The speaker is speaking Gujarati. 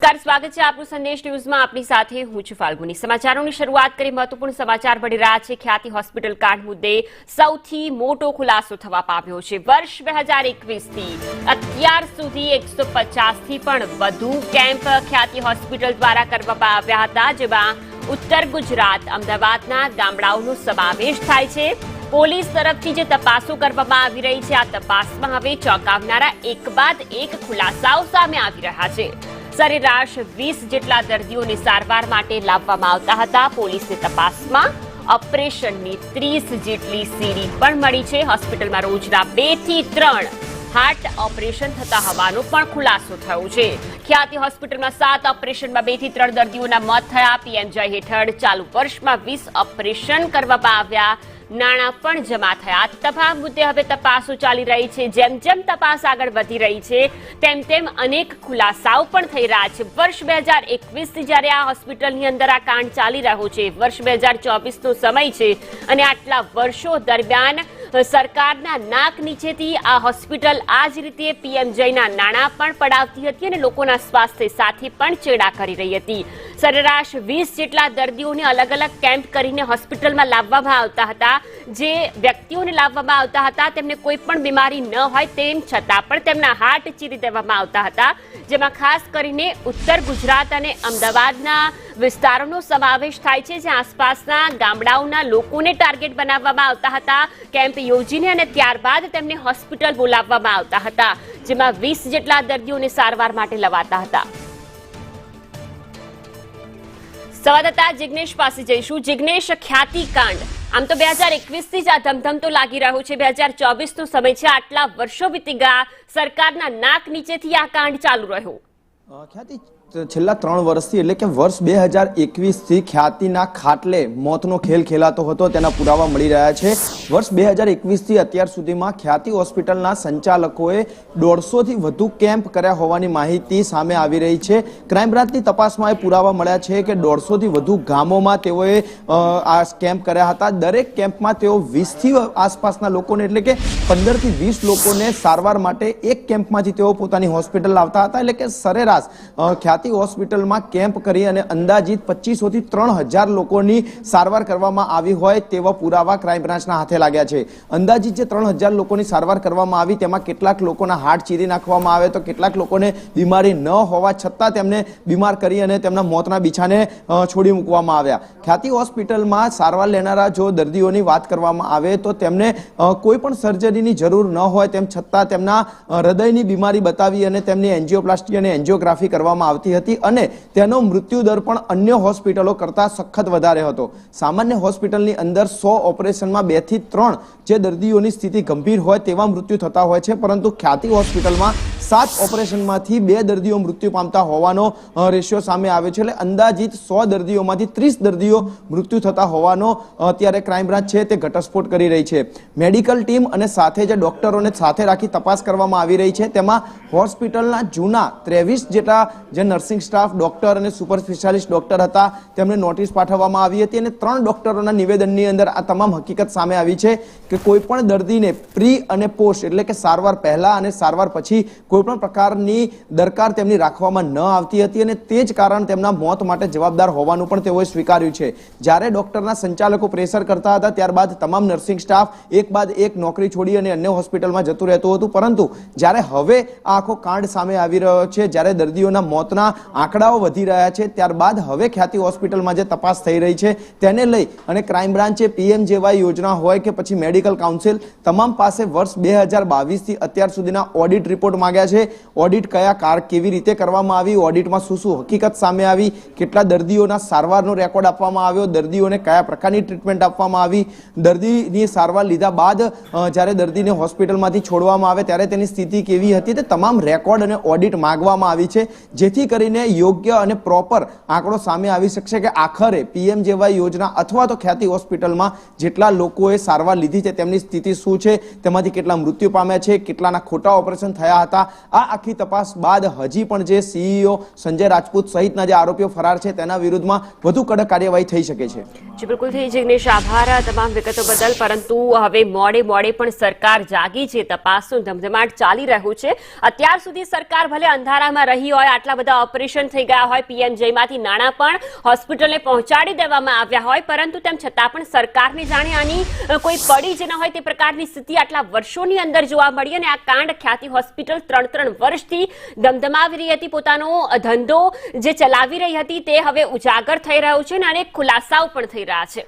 નમસ્કાર, સ્વાગત છે આપનું સંદેશ ન્યૂઝમાં। આપની સાથે હું છું ફાલ્ગુની। સમાચારોની શરૂઆત કરી મહત્વપૂર્ણ સમાચાર મળી રહ્યા છે। ખ્યાતિ હોસ્પિટલ કાંડ મુદ્દે સૌથી મોટો ખુલાસો થવા પામ્યો છે। વર્ષ 2021 થી અત્યાર સુધી 150 થી પણ વધુ કેમ્પ ખ્યાતિ હોસ્પિટલ દ્વારા કરવામાં આવ્યા હતા, જેમાં ઉત્તર ગુજરાત અમદાવાદના ગામડાઓનો સમાવેશ થાય છે। પોલીસ તરફથી જે તપાસો કરવામાં આવી રહી છે, આ તપાસમાં હવે ચોંકાવનારા એક બાદ એક ખુલાસાઓ સામે આવી રહ્યા છે। સરેરાશ 20 જેટલા દર્દીઓને સારવાર માટે લાવવામાં આવતા હતા। પોલીસની તપાસમાં ઓપરેશનની 30 જેટલી સીડી પણ મળી છે। હોસ્પિટલમાં રોજના 2 થી 3 હાર્ટ ઓપરેશન થતા હોવાનો પણ ખુલાસો થયો છે। ખ્યાતિ હોસ્પિટલમાં 7 ઓપરેશનમાં 2 થી 3 દર્દીઓના મોત થયા। પીએમજય હેઠળ ચાલુ વર્ષમાં 20 ઓપરેશન કરવામાં આવ્યા। નાણાં પણ જમા થયા। તમામ મુદ્દે હવે તપાસો ચાલી રહી છે। જેમ જેમ તપાસ આગળ વધી રહી છે, તેમ તેમ અનેક ખુલાસાઓ પણ થઈ રહ્યા છે। વર્ષ 2021 થી જ્યારે આ હોસ્પિટલની અંદર આ કાંડ ચાલી રહ્યો છે, વર્ષ 2024નો સમય છે અને આટલા વર્ષો દરમિયાન સરકારના નાક નીચેથી આ હોસ્પિટલ આ જ રીતે પીએમજયના નાણાં પણ પડાવતી હતી અને લોકોના સ્વાસ્થ્ય સાથે પણ ચેડા કરી રહી હતી। સરેરાશ 20 જેટલા દર્દીઓને અલગ અલગ કેમ્પ કરીને હોસ્પિટલમાં લાવવામાં આવતા હતા। જે વ્યક્તિઓને લાવવામાં આવતા હતા તેમને કોઈ પણ બીમારી ન હોય તેમ છતાં પણ તેમના હાર્ટ ચીરી દેવામાં આવતા હતા, જેમાં ખાસ કરીને ઉત્તર ગુજરાત અને અમદાવાદના વિસ્તારોનો સમાવેશ થાય છે, જ્યાં આસપાસના ગામડાઓના લોકોને ટાર્ગેટ બનાવવામાં આવતા હતા। કેમ્પ યોજીને અને ત્યારબાદ તેમને હોસ્પિટલ બોલાવવામાં આવતા હતા, જેમાં 20 જેટલા દર્દીઓને સારવાર માટે લવાતા હતા। સંવાદદાતા જિગ્નેશ પાસે જઈશું। જિગ્નેશ, ખ્યાતિ કાંડ આમ તો 2021 થી જ આ ધમધમતો લાગી રહ્યો છે। 2024નો સમય છે, આટલા વર્ષો વીતી ગયા, સરકારના નાક નીચેથી આ કાંડ ચાલુ રહ્યો। ખ્યાતિ છેલ્લા 3 વર્ષથી એટલે કે વર્ષ 2021 થી ખ્યાતિના ખાટલે મોતનો ખેલ ખેલાતો હતો, તેના પુરાવા મળી રહ્યા છે। વર્ષ 2021 થી અત્યાર સુધીમાં ખ્યાતિ હોસ્પિટલના સંચાલકોએ 150 થી વધુ કેમ્પ કર્યા હોવાની માહિતી સામે આવી રહી છે। ક્રાઇમ બ્રાન્ચની તપાસમાં એ પુરાવા મળ્યા છે કે 150 થી વધુ ગામોમાં તેઓએ આ કેમ્પ કર્યા હતા। દરેક કેમ્પમાં તેઓ 20 થી આસપાસના લોકોને એટલે કે 15 થી 20 લોકોને સારવાર માટે એક કેમ્પમાંથી તેઓ પોતાની હોસ્પિટલ લાવતા હતા। એટલે કે સરેરાશ ખ્યાતિ હોસ્પિટલમાં કેમ્પ કરી અને અંદાજિત 2500 થી 3000 લોકોની સારવાર કરવામાં આવી હોય તેવા પુરાવા ક્રાઇમ બ્રાન્ચના હાથે લાગ્યા છે। અંદાજિત જે 3000 લોકોની સારવાર કરવામાં આવી, તેમાં કેટલાક લોકોના હાર્ટ ચીરી નાખવામાં આવે તો કેટલાક લોકોને બીમારી ન હોવા છતાં તેમને બીમાર કરી અને તેમના મોતના બીછાને છોડી મૂકવામાં આવ્યા। ખ્યાતિ હોસ્પિટલમાં સારવાર લેનારા જો દર્દીઓની વાત કરવામાં આવે તો તેમને કોઈ પણ સર્જરીની જરૂર ન હોય તેમ છતાં તેમના હૃદયની બીમારી બતાવી અને તેમની એન્જિયોપ્લાસ્ટી અને એન્જિયોગ્રાફી કરવામાં આવતી હતી અને તેનો મૃત્યુ દર પણ અન્ય હોસ્પિટલો કરતા સખત વધારે હતો। સામાન્ય હોસ્પિટલની અંદર 100 ઓપરેશનમાં 2 થી 3 જે દર્દીઓની સ્થિતિ ગંભીર હોય તેવા મૃત્યુ થતા હોય છે, પરંતુ ખ્યાતિ હોસ્પિટલમાં 7 ઓપરેશનમાંથી 2 દર્દીઓ મૃત્યુ પામતા હોવાનો રેશિયો સામે આવ્યો છે। એટલે અંદાજિત 100 દર્દીઓમાંથી 30 દર્દીઓ મૃત્યુ થતા હોવાનો અત્યારે ક્રાઇમ બ્રાન્ચ છે તે ઘટસ્ફોટ કરી રહી છે। મેડિકલ ટીમ અને સાથે જે ડોક્ટરોને સાથે રાખી તપાસ કરવામાં આવી રહી છે, તેમાં હોસ્પિટલના જૂના 23 જેટલા જે નર્સિંગ સ્ટાફ, ડોક્ટર અને સુપર સ્પેશિયાલિસ્ટ ડોક્ટર હતા તેમને નોટિસ પાઠવવામાં આવી હતી અને 3 ડોક્ટરોના નિવેદનની અંદર આ તમામ હકીકત સામે આવી છે કે કોઈ પણ દર્દીને પ્રી અને પોસ્ટ એટલે કે સારવાર પહેલા અને સારવાર પછી કોઈ પણ પ્રકારની દરકાર તેમની રાખવામાં ન આવતી હતી અને તે જ કારણ તેમના મોત માટે જવાબદાર હોવાનું પણ તેઓએ સ્વીકાર્યું છે। જ્યારે ડોક્ટરના સંચાલકો પ્રેશર કરતા હતા, ત્યારબાદ તમામ નર્સિંગ સ્ટાફ એક બાદ એક નોકરી છોડી અને અન્ય હોસ્પિટલમાં જતું રહેતું હતું, પરંતુ જ્યારે હવે આ આખો કાંડ સામે આવી રહ્યો છે, જ્યારે દર્દીઓના મોતના આંકડાઓ વધી રહ્યા છે, ત્યારબાદ હવે ખ્યાતિ હોસ્પિટલમાં જે તપાસ થઈ રહી છે તેને લઈ અને ક્રાઇમ બ્રાન્ચે પીએમજેવાય યોજના હોય કે પછી મેડિકલ કાઉન્સિલ તમામ પાસે વર્ષ 2022 થી અત્યાર સુધીના ઓડિટ રિપોર્ટ માંગ્યા છે। ઓડિટ કેવી રીતે કરવામાં આવી, ઓડિટમાં શું શું હકીકત સામે આવી, કેટલા દર્દીઓના સારવારનો રેકોર્ડ આપવામાં આવ્યો, દર્દીઓને કયા પ્રકારની ટ્રીટમેન્ટ આપવામાં આવી, દર્દીની સારવાર લીધા બાદ જ્યારે દર્દીને હોસ્પિટલમાંથી છોડવામાં આવે ત્યારે તેની સ્થિતિ કેવી હતી, તે તમામ રેકોર્ડ અને ઓડિટ માંગવામાં આવી છે, જેથી કરીને યોગ્ય અને પ્રોપર આંકડો સામે આવી શકશે કે આખરે પીએમજેવાય યોજના અથવા તો ખ્યાતિ હોસ્પિટલમાં જેટલા લોકોએ સારવાર લીધી છે તેમની સ્થિતિ શું છે, તેમાંથી કેટલા મૃત્યુ પામ્યા છે, કેટલાના ખોટા ઓપરેશન થયા હતા, આ આખી તપાસ બાદ હજી પણ જે સીઈઓ સંજય રાજપૂત સહિતના જે આરોપીઓ ફરાર છે તેના વિરુદ્ધમાં વધુ કડક કાર્યવાહી થઈ શકે છે. જી બિલકુલથી જિગ્નેશ, આભાર તમામ વિગતો બદલ. પરંતુ હવે મોડે પણ સરકાર જાગી છે, તપાસનો ધમધમાટ ચાલી રહ્યો છે. અત્યાર સુધી સરકાર ભલે અંધારામાં રહી હોય, આટલા બધા ઓપરેશન થઈ ગયા હોય, પીએમજેમાંથી નાણાં પણ હોસ્પિટલને પહોંચાડી દેવામાં આવ્યા હોય, પરંતુ તેમ છતાં પણ સરકારને જાણે આની કોઈ પડી જ ન હોય તે પ્રકારની સ્થિતિ આટલા વર્ષોની અંદર જોવા મળી. અને આ કાંડ ખ્યાતિ હોસ્પિટલ 3 વર્ષથી ધમધમાવી રહી હતી, પોતાનો ધંધો જે ચલાવી રહી હતી તે હવે ઉજાગર થઈ રહ્યો છે અને અનેક ખુલાસાઓ પણ થઈ રહ્યા છે.